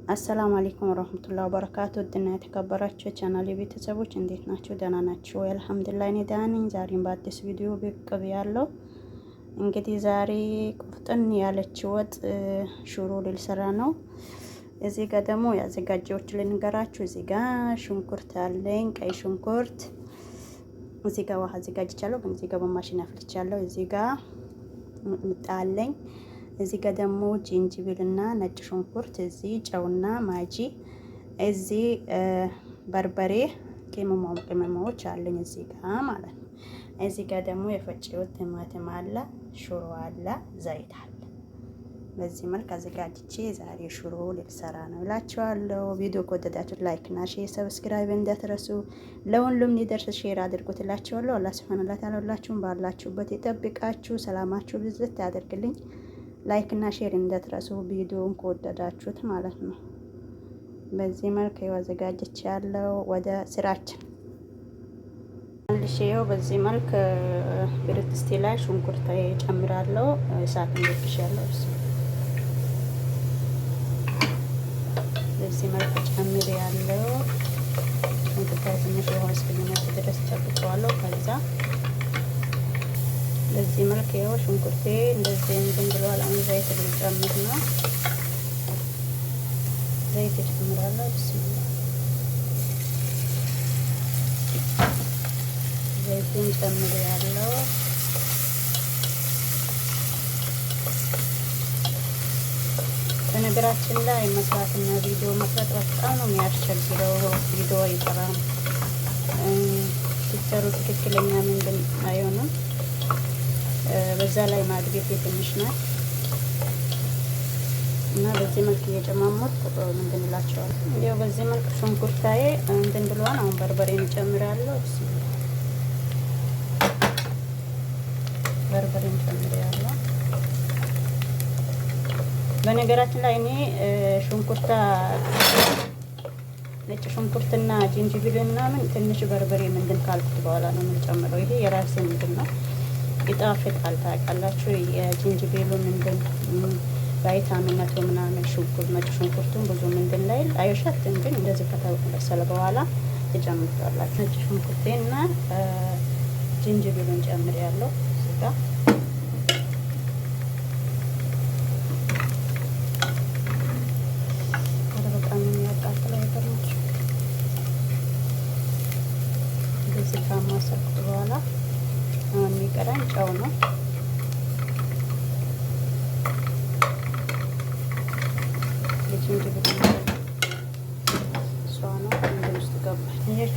አሰላሙ አለይኩም ወራህመቱላሂ ወበረካቱ። ውድና የተከበራችሁ የቻናሌ ቤተሰቦች እንዴት ናችሁ? ደህና ናችሁ? አልሐምዱሊላህ እኔ ደህና ነኝ። ዛሬም በአዲስ ቪዲዮ ብቅ ብያለሁ። እንግዲህ ዛሬ ቁፍጥን ያለች ወጥ ሽሮ ልሰራ ነው። እዚህ ጋር ደግሞ ያዘጋጀሁት ልንገራችሁ። እዚህ ጋር ሽንኩርት አለኝ፣ ቀይ ሽንኩርት። እዚህ ጋር ውሃ አዘጋጅቻለሁ፣ ግን እዚህ ጋር በማሽን አፍልቻለሁ። እዚህ ጋር ሚጥሚጣ አለኝ። እዚህ ጋር ደግሞ ጅንጅብል እና ነጭ ሽንኩርት፣ እዚህ ጨውና ማጂ፣ እዚህ በርበሬ፣ ቅመሞች አለኝ እዚህ ጋር ማለት ነው። እዚህ ጋር ደግሞ የፈጨሁት ቲማቲም አለ፣ ሽሮ አለ፣ ዘይት አለ። በዚህ መልክ አዘጋጅቼ ዛሬ ሽሮ ልሰራ ነው እላችኋለሁ። ቪዲዮ ከወደዳችሁ ላይክ እና ሼር፣ ሰብስክራይብ እንዳትረሱ። ለሁሉም ሊደርስ ሼር አድርጉት እላችኋለሁ። አላህ ሱብሃነሁ ወተዓላ ሁላችሁም ባላችሁበት ይጠብቃችሁ፣ ሰላማችሁ ብዝት ያደርግልኝ። ላይክ እና ሼር እንዳትረሱ ቪዲዮውን ከወደዳችሁት ማለት ነው። በዚህ መልክ አዘጋጅቼ ያለው ወደ ስራችን ልሽየው። በዚህ መልክ ብረት ድስት ላይ ሽንኩርት ጨምራለሁ። እሳት እንደክሻለሁ። በዚህ መልክ ጨምር ያለው ሽንኩርት ትንሽ ውሃ እስኪመጥ ድረስ ጠብቀዋለሁ። ከዛ በዚህ መልክ ያው ሽንኩርቴ እንደዚህ እንትን ብሏል። አሁን ዘይት ልጨምር ነው። ዘይት ጨምራለሁ። ዘይቱን ጨምር ያለው በነገራችን ላይ መስራትና ቪዲዮ መስራት በጣም ነው የሚያስቸግረው። ቪዲዮ አይጠራም፣ ሲሰሩ ትክክለኛ ምንድን አይሆንም። በዛ ላይ ማድቤት ትንሽ ናት እና በዚህ መልክ እየጨማሙት ምንድን እላቸዋለሁ። እንዲያው በዚህ መልክ ሽንኩርታዬ እንትን ብሏል። አሁን በርበሬ እንጨምራለሁ። በርበሬ እንጨምራለሁ። በነገራችን ላይ እኔ ነጭ ሽንኩርትና ጅንጅብልና ምን ትንሽ በርበሬ ምንድን ካልኩት በኋላ ነው የምንጨምረው። ይሄ የራሴ ምንድን ነው ይጣፍጣል። ታውቃላችሁ የጅንጅብሉ ምንድን ቫይታሚንነቱ ምናምን ነጭ ሽንኩርቱን ብዙ ምንድን ላይ አይሸትም፣ ግን እንደዚህ ከተበሰለ በኋላ ትጨምራላችሁ። ነጭ ሽንኩርቴና ጅንጅብሉን ጨምሬያለሁ። እዚህ ጋር በጣም የሚያቃጥለው አይደለም። እንደዚህ ካማሰልኩት በኋላ የሚቀረን ጨው ነው።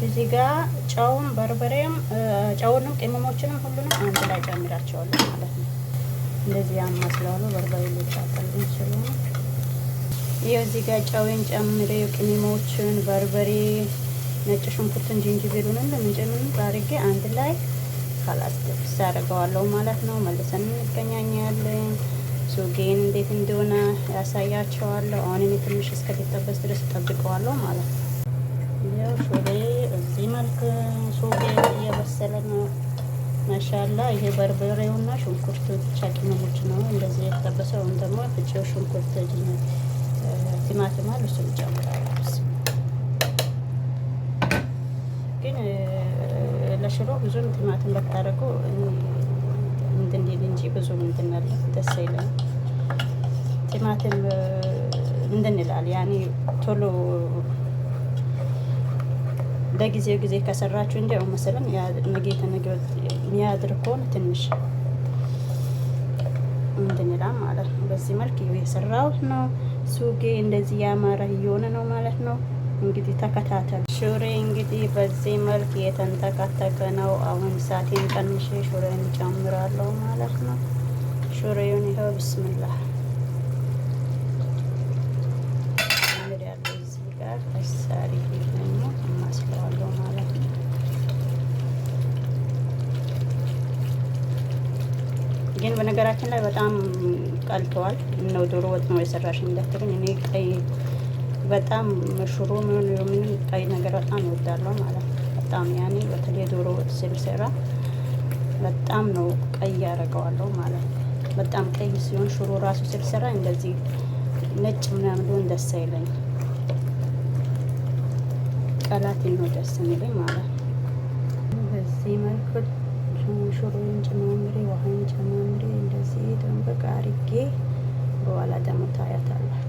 እዚህ ጋር ጨውም በርበሬም ጨውንም ቅመሞችንም ሁሉንም አንድ ላይ ጨምራቸዋለሁ ማለት ነው። እንደዚህ ያማስለዋለሁ። በርበሬ ሊቃጠልብኝ ስለሆነ ይኸው እዚህ ጋር ጨውን ጨምሬ ቅመሞችን፣ በርበሬ፣ ነጭ ሽንኩርትን፣ ጅንጅብሉን እንደምንጨምር አድርጌ አንድ ላይ ካላስ አደርገዋለሁ ማለት ነው። መልሰን እንገናኛለን። ሱጌን እንዴት እንደሆነ ያሳያቸዋለሁ። አሁን እኔ ትንሽ እስከሚጠበስ ድረስ ጠብቀዋለሁ ማለት ነው። ያው ሹሬ እዚህ መልክ ሱጌ እየበሰለ ነው። ማሻአላ ይሄ በርበሬውና ሽንኩርቱ ብቻ ቅመሞች ነው እንደዚህ የተጠበሰው። አሁን ደግሞ ፍጬው ሽንኩርት ቲማቲም አለ እሱን ጨምራለሁ። ግን ለሽሮ ብዙ ቲማቲም ባታረጉ እንትን ሊል እንጂ ብዙ እንትን አለ ደስ አይልም። ቲማቲም እንትን ይላል ያኔ ቶሎ ጊዜ ከሰራችሁ እንዲያው መሰለን ነገ ተነገ የሚያድር ከሆነ ትንሽ እንትን ይላል ማለት ነው። በዚህ መልክ የሰራሁት ነው። ሱጌ እንደዚህ ያማረ እየሆነ ነው ማለት ነው። እንግዲህ ተከታተል። ሹሬ እንግዲህ በዚህ መልክ የተንተከተከ ነው። አሁን እሳቴን ቀንሼ ሹሬን ጨምራለሁ ማለት ነው። ሹሬውን ይኸው ብስምላህ እንግዲህ ያለው እዚህ ጋር አሳሪ ደግሞ ማስለዋለሁ ማለት ነው። ግን በነገራችን ላይ በጣም ቀልተዋል። ነው ዶሮ ወጥ ነው የሰራሽ እንዳትሉኝ። እኔ ቀይ በጣም ሽሮ ምንም ቀይ ነገር በጣም እወዳለሁ ማለት ነው። በጣም ያኔ በተለይ ዶሮ ወጥ ስልሰራ በጣም ነው ቀይ ያደርገዋለሁ ማለት ነው። በጣም ቀይ ሲሆን ሽሮ ራሱ ስልሰራ እንደዚህ ነጭ ምናምን ደስ አይለኝም። መቀላት ነው ደስ የሚለኝ ማለት ነው። በዚህ መልኩ ሽሮውን ጨማምሬ ውሃውን ጨማምሬ እንደዚህ ደንበቅ አድርጌ በኋላ ደግሞ ታያታላችሁ።